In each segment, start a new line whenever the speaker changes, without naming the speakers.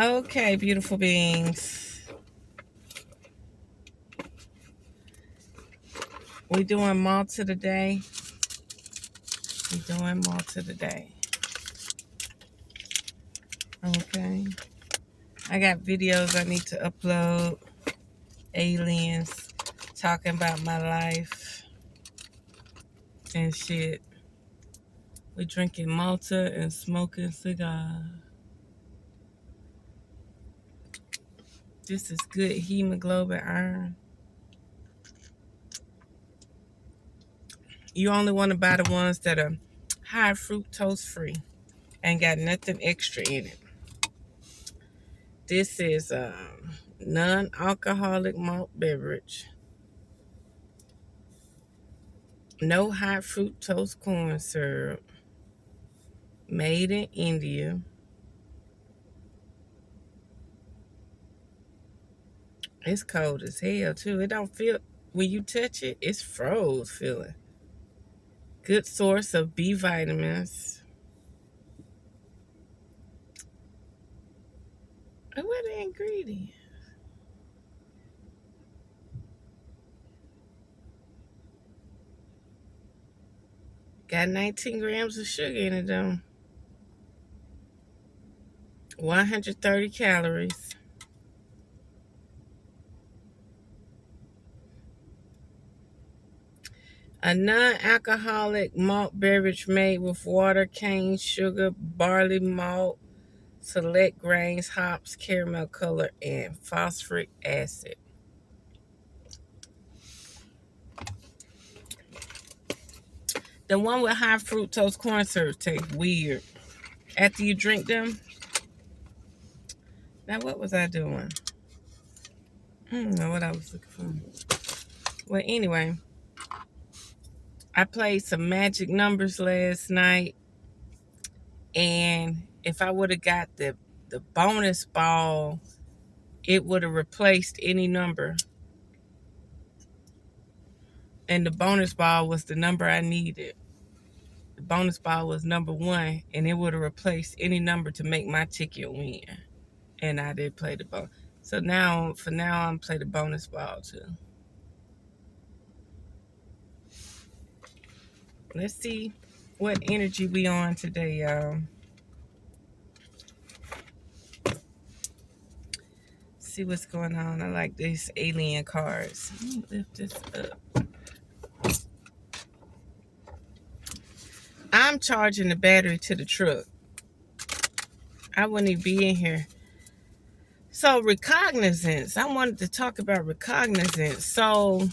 Okay, beautiful beings. We doing Malta today. We doing Malta today. Okay. I got videos I need to upload. Aliens talking about my life and shit. We drinking Malta and smoking cigars. This is good hemoglobin iron. You only want to buy the ones that are high fructose free and got nothing extra in it. This is non-alcoholic malt beverage. No high fructose corn syrup. Made in India. It's cold as hell too. It don't feel, when you touch it, it's froze feeling. Good source of B vitamins. And what are the ingredients? Got 19 grams of sugar in it though. 130 calories. A non-alcoholic malt beverage made with water, cane sugar, barley malt, select grains, hops, caramel color, and phosphoric acid. The one with high fructose corn syrup tastes weird. After you drink them, now what was I doing? I don't know what I was looking for. Well, anyway, I played some magic numbers last night, and if I would have got the bonus ball, it would have replaced any number. And the bonus ball was the number I needed. The bonus ball was number 1, and it would have replaced any number to make my ticket win. And I did play the bonus. So now, for now, I'm play the bonus ball too. Let's see what energy we on today, y'all. See what's going on. I like these alien cards. Let me lift this up. I'm charging the battery to the truck. I wouldn't even be in here. So recognizance. I wanted to talk about recognizance. So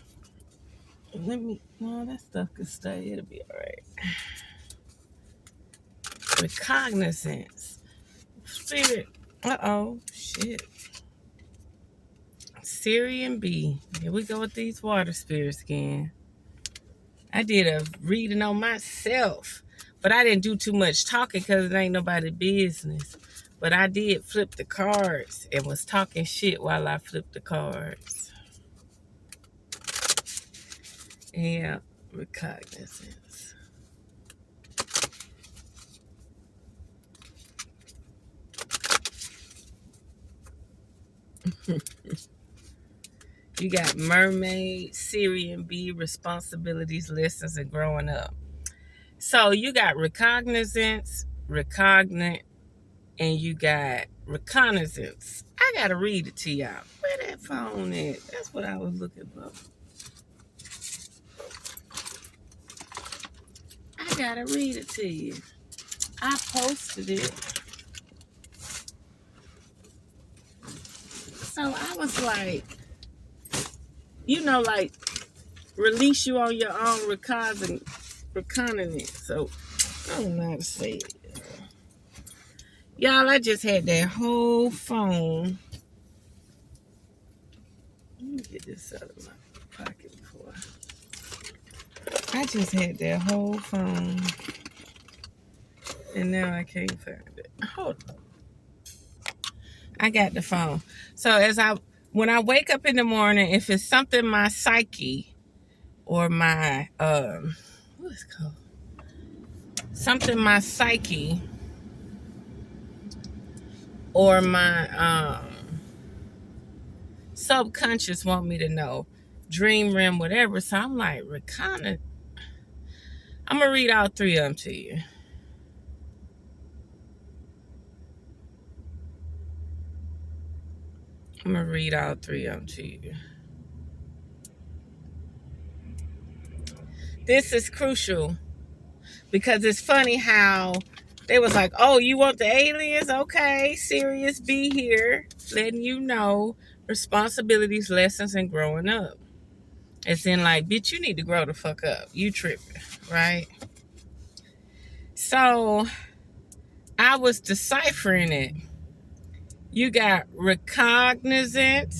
no, that stuff can stay. It'll be all right. Recognizance. Spirit. Uh-oh. Shit. Syrian B. Here we go with these water spirits again. I did a reading on myself, but I didn't do too much talking because it ain't nobody's business. But I did flip the cards and was talking shit while I flipped the cards. Yeah, recognizance. You got mermaid, Syrian B, responsibilities, lessons, and growing up. So you got recognizance, recognant, and you got reconnaissance. I gotta read it to y'all. Where that phone at? That's what I was looking for. I gotta read it to you. I posted it. So I was like, like, release you on your own recognizance. So I don't know how to say it. Y'all, I just had that whole phone. Let me get this out of my pocket before. I just had that whole phone. And now I can't find it. Hold on. I got the phone. So when I wake up in the morning, if it's something my psyche or my what's it called? Something my psyche or my subconscious want me to know, dream realm, whatever. So I'm like, I'm gonna read all three of them to you. I'm gonna read all three of them to you. This is crucial because it's funny how they was like, oh, you want the aliens? Okay, Sirius be here, letting you know responsibilities, lessons, and growing up. It's in like, bitch, you need to grow the fuck up. You tripping, right? So I was deciphering it. You got recognizant.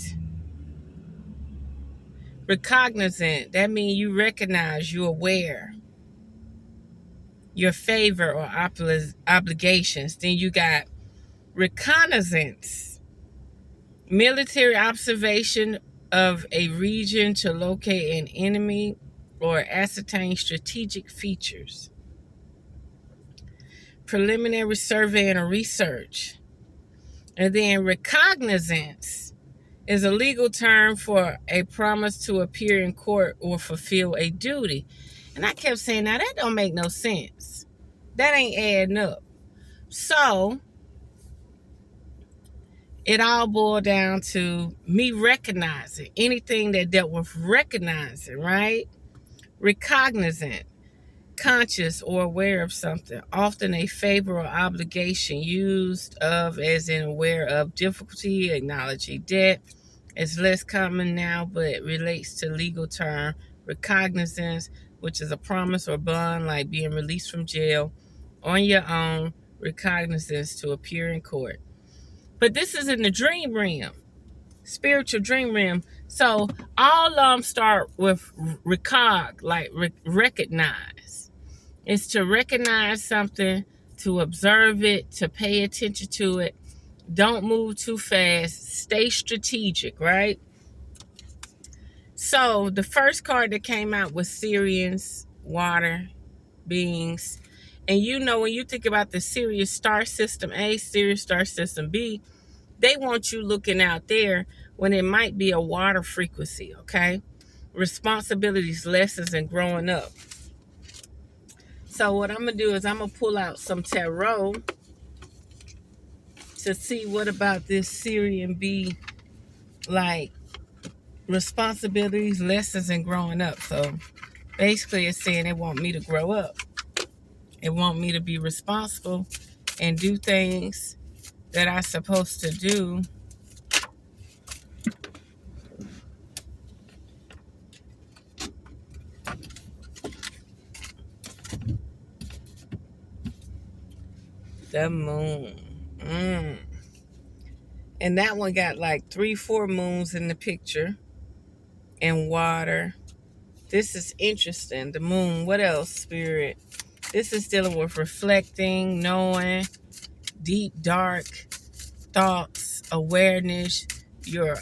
Recognizant, that means you recognize, you aware, your favor or obligations. Then you got reconnaissance, military observation of a region to locate an enemy or ascertain strategic features. Preliminary survey and research. And then recognizance is a legal term for a promise to appear in court or fulfill a duty. And I kept saying, now that don't make no sense. That ain't adding up. So it all boiled down to me recognizing anything that dealt with recognizing, right? Recognizant, conscious or aware of something, often a favor or obligation, used of as in aware of difficulty, acknowledging debt. It's less common now, but relates to legal term recognizance, which is a promise or bond like being released from jail on your own, recognizance to appear in court. But this is in the dream realm, spiritual dream realm. So all of them start with recognize. It's to recognize something, to observe it, to pay attention to it. Don't move too fast. Stay strategic, right? So the first card that came out was Sirians, water, beings. And you know, when you think about the Sirius star system A, Sirius star system B, they want you looking out there when it might be a water frequency, okay? Responsibilities, lessons, and growing up. So what I'm going to do is I'm going to pull out some tarot to see what about this Sirian B, like, responsibilities, lessons, and growing up. So basically it's saying they want me to grow up. It want me to be responsible and do things that I'm supposed to do. The moon. And that one got like 3-4 moons in the picture. And water. This is interesting. The moon. What else, Spirit? This is dealing with reflecting, knowing, deep, dark thoughts, awareness, your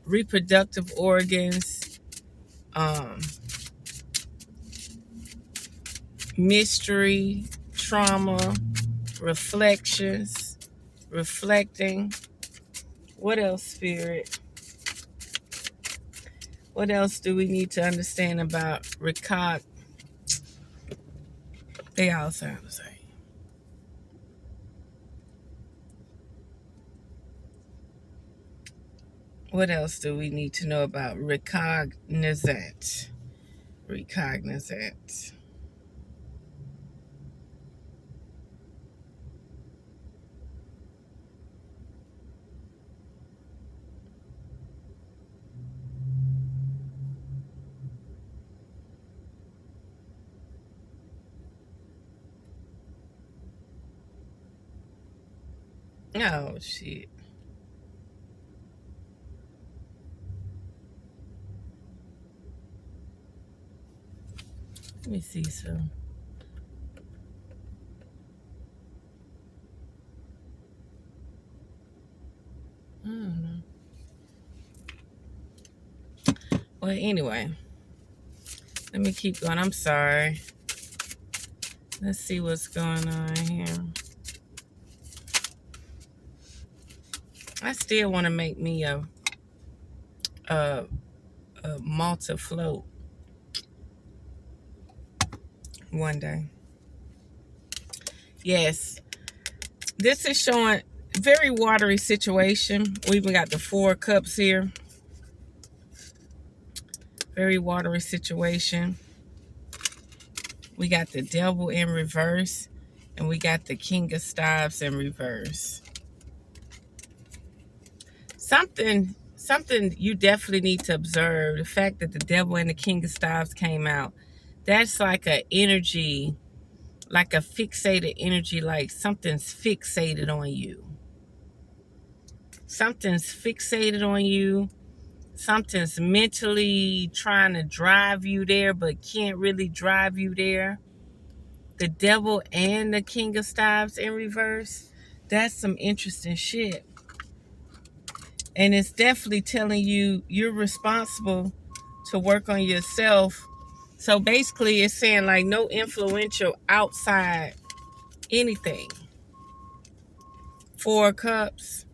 reproductive organs, mystery, trauma, reflections, reflecting. What else, Spirit? What else do we need to understand about They all sound the same. What else do we need to know about recognizant? Recognizant. Oh, shit. Let me see some. I don't know. Well, anyway, let me keep going. I'm sorry. Let's see what's going on here. I still want to make me a, a Malta float one day. Yes, this is showing very watery situation. We even got the 4 cups here. Very watery situation. We got the devil in reverse, and we got the king of staves in reverse. Something you definitely need to observe, the fact that the devil and the king of staves came out. That's like a energy, like a fixated energy, like something's fixated on you. Something's fixated on you. Something's mentally trying to drive you there, but can't really drive you there. The devil and the king of staves in reverse. That's some interesting shit. And it's definitely telling you you're responsible to work on yourself. So basically it's saying like no influential outside anything. 4 cups.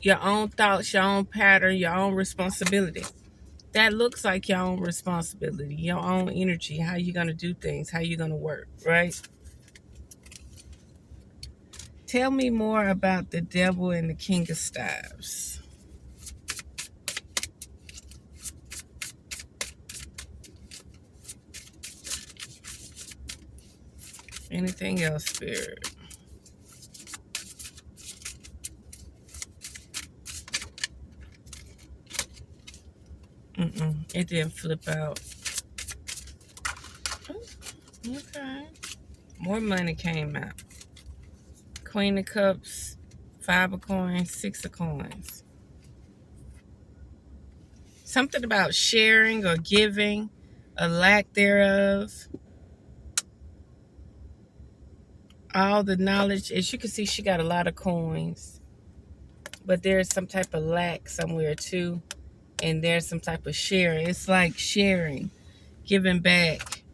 Your own thoughts, your own pattern, your own responsibility. That looks like your own responsibility, your own energy, how you're going to do things, how you're going to work, right? Tell me more about the devil and the king of staves. Anything else, Spirit? It didn't flip out. Okay. More money came out. Queen of Cups, 5 of coins, 6 of coins. Something about sharing or giving, a lack thereof. All the knowledge. As you can see, she got a lot of coins. But there's some type of lack somewhere too. And there's some type of sharing. It's like sharing, giving back,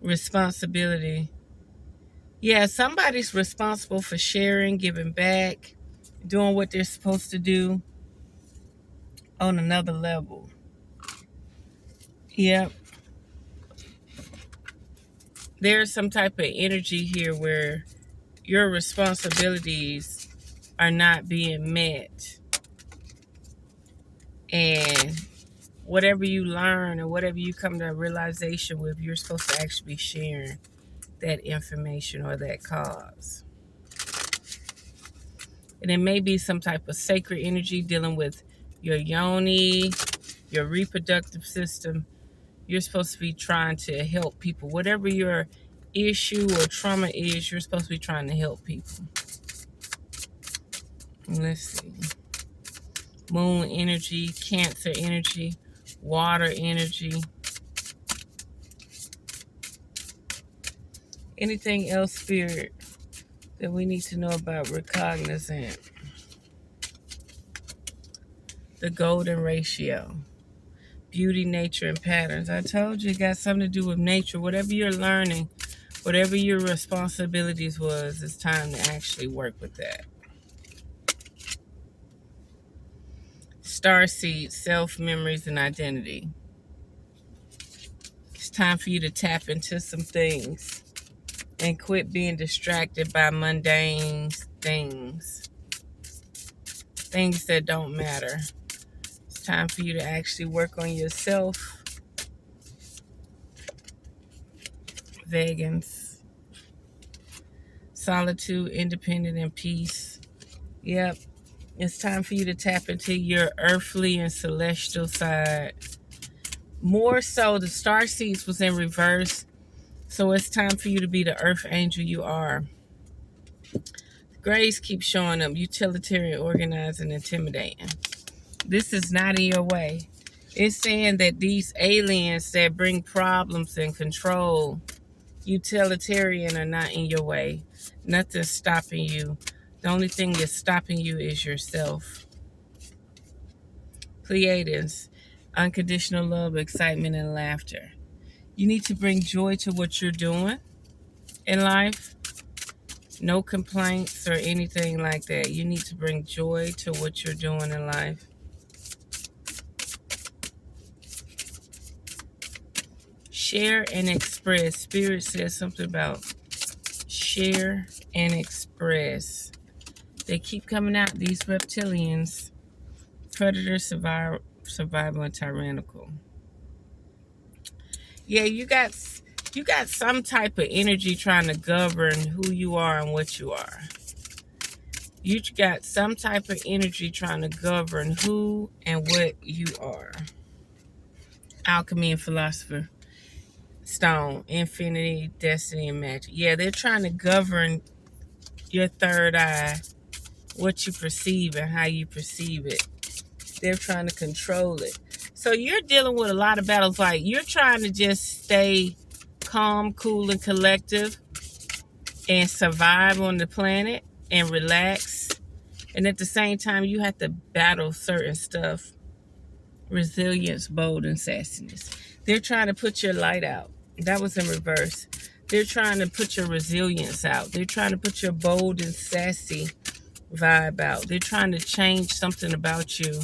responsibility. Yeah, somebody's responsible for sharing, giving back, doing what they're supposed to do on another level. Yep. There's some type of energy here where your responsibilities are not being met. And whatever you learn or whatever you come to a realization with, you're supposed to actually be sharing that information or that cause. And it may be some type of sacred energy dealing with your yoni, your reproductive system. You're supposed to be trying to help people. Whatever your issue or trauma is, you're supposed to be trying to help people. Let's see. Moon energy, Cancer energy, water energy. Anything else, Spirit, that we need to know about recognizant? The golden ratio. Beauty, nature, and patterns. I told you it got something to do with nature. Whatever you're learning, whatever your responsibilities was, it's time to actually work with that. Starseed, self, memories, and identity. It's time for you to tap into some things and quit being distracted by mundane things. Things that don't matter. It's time for you to actually work on yourself. Vegans. Solitude, independent, and peace. Yep. It's time for you to tap into your earthly and celestial side. More so, the star seeds was in reverse. So it's time for you to be the earth angel you are. Grays keep showing up. Utilitarian, organized, and intimidating. This is not in your way. It's saying that these aliens that bring problems and control, utilitarian, are not in your way. Nothing's stopping you. The only thing that's stopping you is yourself. Pleiadians, unconditional love, excitement, and laughter. You need to bring joy to what you're doing in life. No complaints or anything like that. You need to bring joy to what you're doing in life. Share and express. Spirit says something about share and express. They keep coming out, these reptilians. Predator, survival, and tyrannical. Yeah, you got some type of energy trying to govern who you are and what you are. You got some type of energy trying to govern who and what you are. Alchemy and philosopher. Stone, infinity, destiny, and magic. Yeah, they're trying to govern your third eye, what you perceive and how you perceive it. They're trying to control it. So you're dealing with a lot of battles. Like, you're trying to just stay calm, cool, and collective and survive on the planet and relax. And at the same time, you have to battle certain stuff. Resilience, bold, and sassiness. They're trying to put your light out. That was in reverse. They're trying to put your resilience out. They're trying to put your bold and sassy vibe out. They're trying to change something about you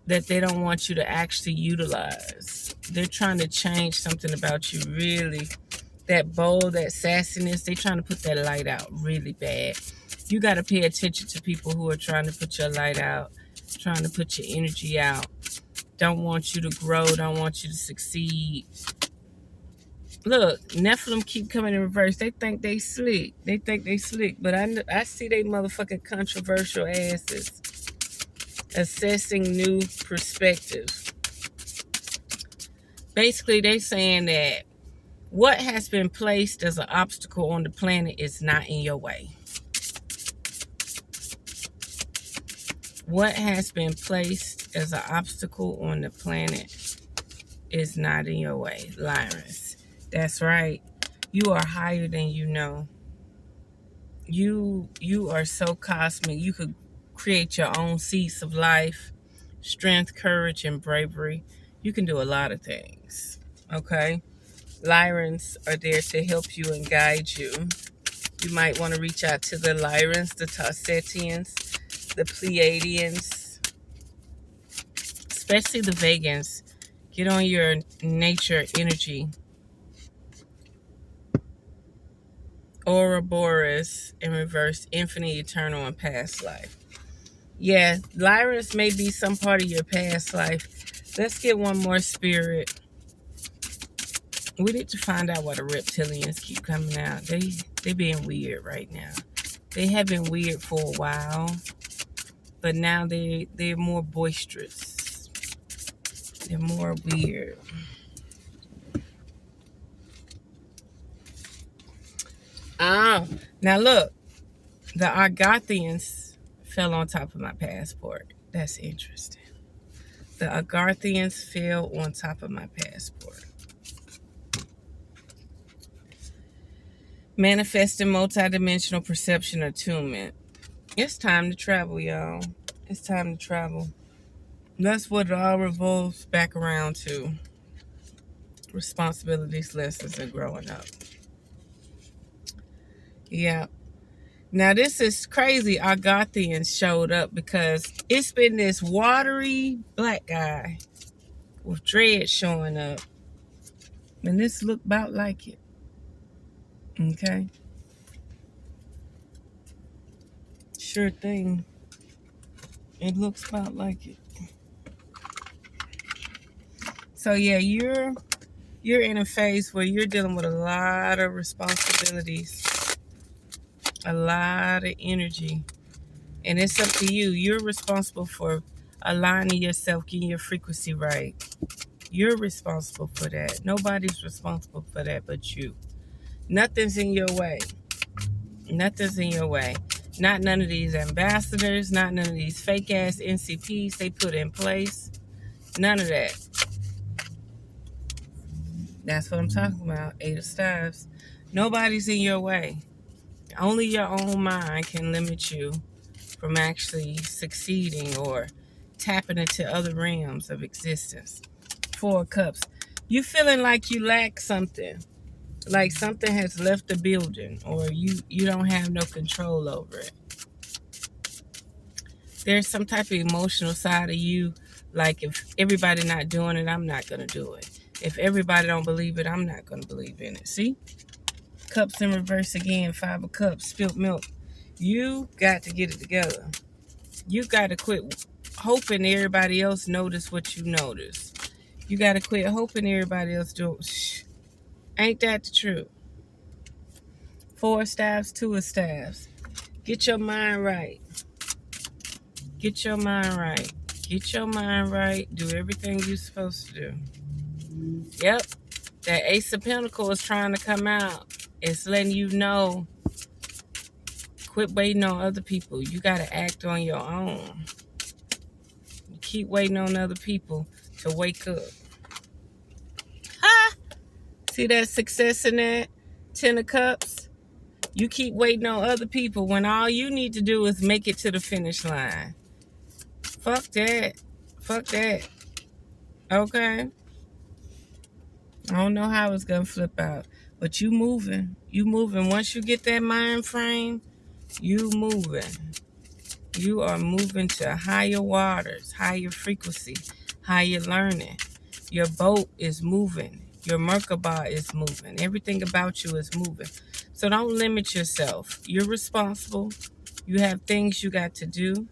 that they don't want you to actually utilize. They're trying to change something about you, really. That bold, that sassiness, they're trying to put that light out really bad. You got to pay attention to people who are trying to put your light out, trying to put your energy out. Don't want you to grow, don't want you to succeed. Look, Nephilim keep coming in reverse. They think they slick. But I see they motherfucking controversial asses. Assessing new perspectives. Basically, they saying that what has been placed as an obstacle on the planet is not in your way. What has been placed as an obstacle on the planet is not in your way. Lyris. That's right. You are higher than you know. You are so cosmic. You could create your own seeds of life, strength, courage, and bravery. You can do a lot of things. Okay? Lyrans are there to help you and guide you. You might want to reach out to the Lyrans, the Tarsetians, the Pleiadians, especially the Vegans. Get on your nature energy. Ouroboros in reverse, infinite, eternal, and past life. Yeah, Lyrans may be some part of your past life. Let's get one more spirit. We need to find out why the reptilians keep coming out. They being weird right now. They have been weird for a while, but now they're more boisterous. They're more weird. Now look, the Agarthians fell on top of my passport. That's interesting. The Agarthians fell on top of my passport. Manifesting multidimensional perception attunement. It's time to travel, y'all. It's time to travel. That's what it all revolves back around to. Responsibilities, lessons, and growing up. Yeah. Now this is crazy. Agarthians showed up because it's been this watery black guy with dreads showing up. And this looked about like it. Okay. Sure thing. It looks about like it. So yeah, you're in a phase where you're dealing with a lot of responsibilities, a lot of energy, and it's up to you. You're responsible for aligning yourself, getting your frequency right. You're responsible for that. Nobody's responsible for that but you. Nothing's in your way. Nothing's in your way. Not none of these ambassadors, not none of these fake ass NCPs they put in place. None of that. That's what I'm talking about. 8 of Staves. Nobody's in your way. Only your own mind can limit you from actually succeeding or tapping into other realms of existence. 4 of Cups. You feeling like you lack something. like something has left the building, or you don't have no control over it. There's some type of emotional side of you, like if everybody not doing it, I'm not gonna do it. If everybody don't believe it, I'm not gonna believe in it. See? Cups in reverse again, 5 of cups, spilt milk. You got to get it together. You got to quit hoping everybody else notice what you notice. You got to quit hoping everybody else do. Ain't that the truth? 4 of staves, 2 of staves. Get your mind right. Get your mind right. Get your mind right. Do everything you're supposed to do. Yep. That Ace of Pentacles is trying to come out. It's letting you know, quit waiting on other people. You got to act on your own. You keep waiting on other people to wake up. Ha! See that success in that 10 of Cups? You keep waiting on other people when all you need to do is make it to the finish line. Fuck that. Fuck that. Okay? I don't know how it's going to flip out. But you moving. You moving. Once you get that mind frame, you moving. You are moving to higher waters, higher frequency, higher learning. Your boat is moving. Your Merkaba is moving. Everything about you is moving. So don't limit yourself. You're responsible. You have things you got to do.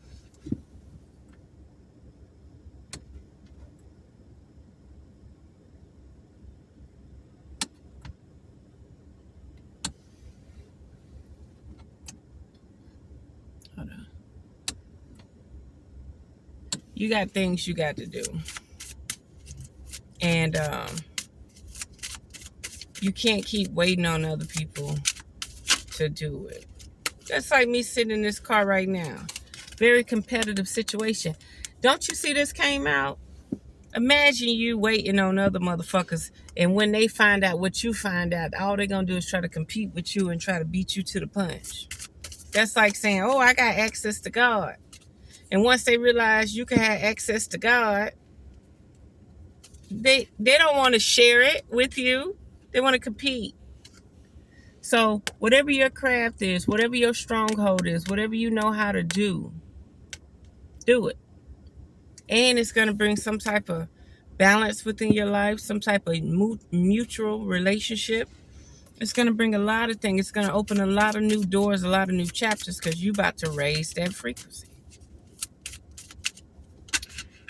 Hold on. You got things you got to do. And you can't keep waiting on other people to do it. That's like me sitting in this car right now. Very competitive situation. Don't you see this came out? Imagine you waiting on other motherfuckers, and when they find out what you find out, all they're going to do is try to compete with you and try to beat you to the punch. That's like saying, oh, I got access to God. And once they realize you can have access to God, they don't want to share it with you. They want to compete. So whatever your craft is, whatever your stronghold is, whatever you know how to do it. And it's going to bring some type of balance within your life, some type of mutual relationship. It's going to bring a lot of things. It's going to open a lot of new doors, a lot of new chapters, because you about to raise that frequency.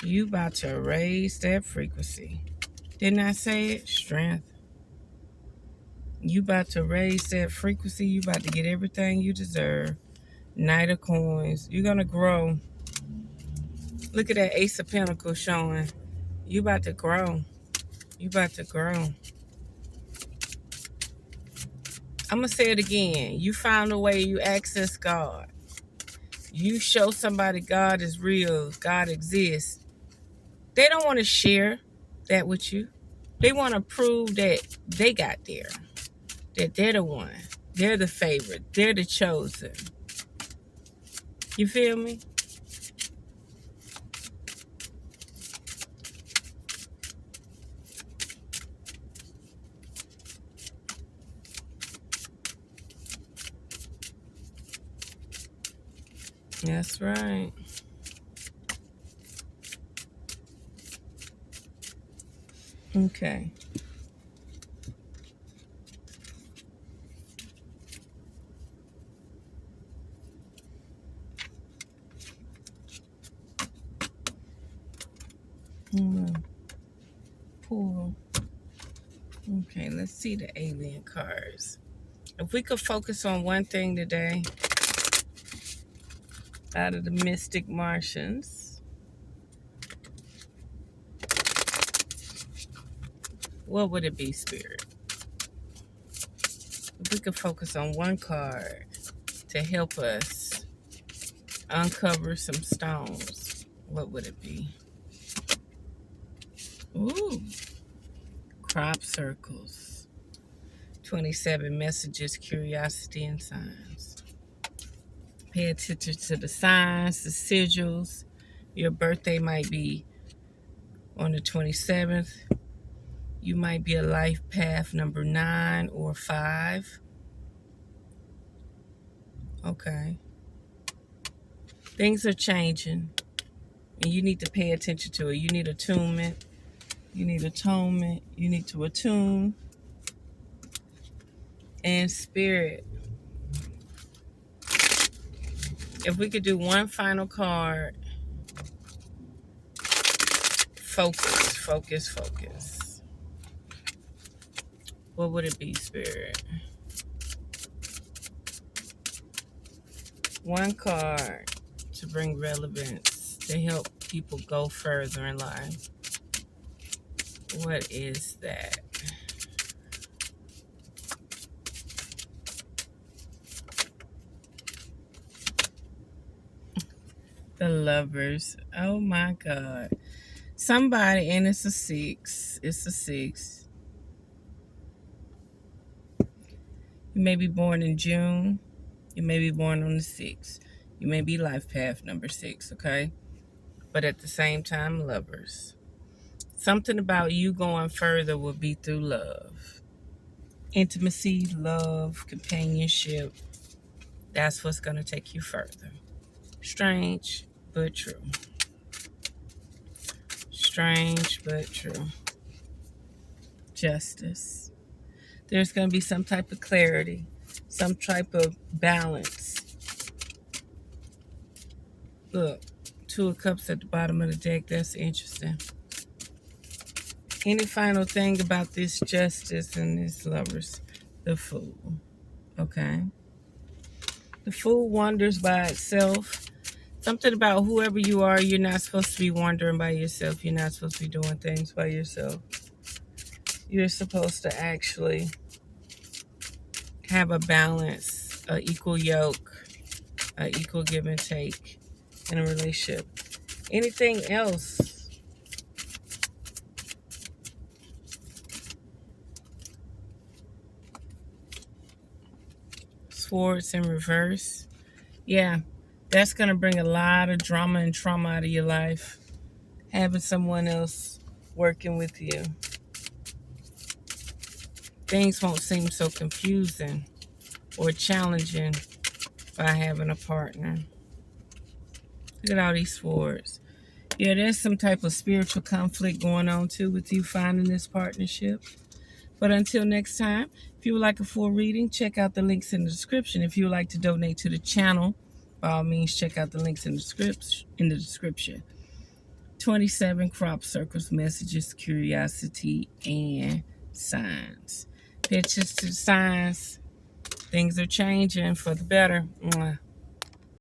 You about to raise that frequency. Didn't I say it? Strength. You about to raise that frequency. You about to get everything you deserve. Knight of Coins. You're going to grow. Look at that Ace of Pentacles showing. You about to grow. You about to grow. I'm going to say it again. You found a way. You access God. You show somebody God is real. God exists. They don't want to share that with you. They want to prove that they got there. That they're the one. They're the favorite. They're the chosen. You feel me? That's right. Okay. Pull. Okay, let's see the alien cards. If we could focus on one thing today out of the Mystic Martians, what would it be, Spirit? If we could focus on one card to help us uncover some stones, what would it be? Ooh, crop circles. 27 messages, curiosity, and signs. Pay attention to the signs, the sigils. Your birthday might be on the 27th. You might be a life path number 9 or 5. Okay. Things are changing, and you need to pay attention to it. You need attunement. You need atonement. You need to attune. And spirit. If we could do one final card, focus, focus, focus. What would it be, spirit? One card to bring relevance, to help people go further in life. What is that? The Lovers. Oh my God. Somebody, and it's a 6. It's a 6. You may be born in June. You may be born on the 6th. You may be life path number 6, okay? But at the same time, lovers. Something about you going further will be through love. Intimacy, love, companionship. That's what's going to take you further. Strange, but true. Strange, but true. Justice. There's going to be some type of clarity, some type of balance. Look, 2 of Cups at the bottom of the deck. That's interesting. Any final thing about this Justice and this Lovers? The Fool. Okay. The Fool wanders by itself. Something about whoever you are, you're not supposed to be wandering by yourself. You're not supposed to be doing things by yourself. You're supposed to actually have a balance, an equal yoke, an equal give and take in a relationship. Anything else? Swords in reverse. Yeah, that's going to bring a lot of drama and trauma out of your life. Having someone else working with you. Things won't seem so confusing or challenging by having a partner. Look at all these swords. Yeah, there's some type of spiritual conflict going on too with you finding this partnership. But until next time, if you would like a full reading, check out the links in the description. If you would like to donate to the channel, by all means, check out the links in the description. 27 crop circles, messages, curiosity, and signs. Pictures to signs. Things are changing for the better. Mwah.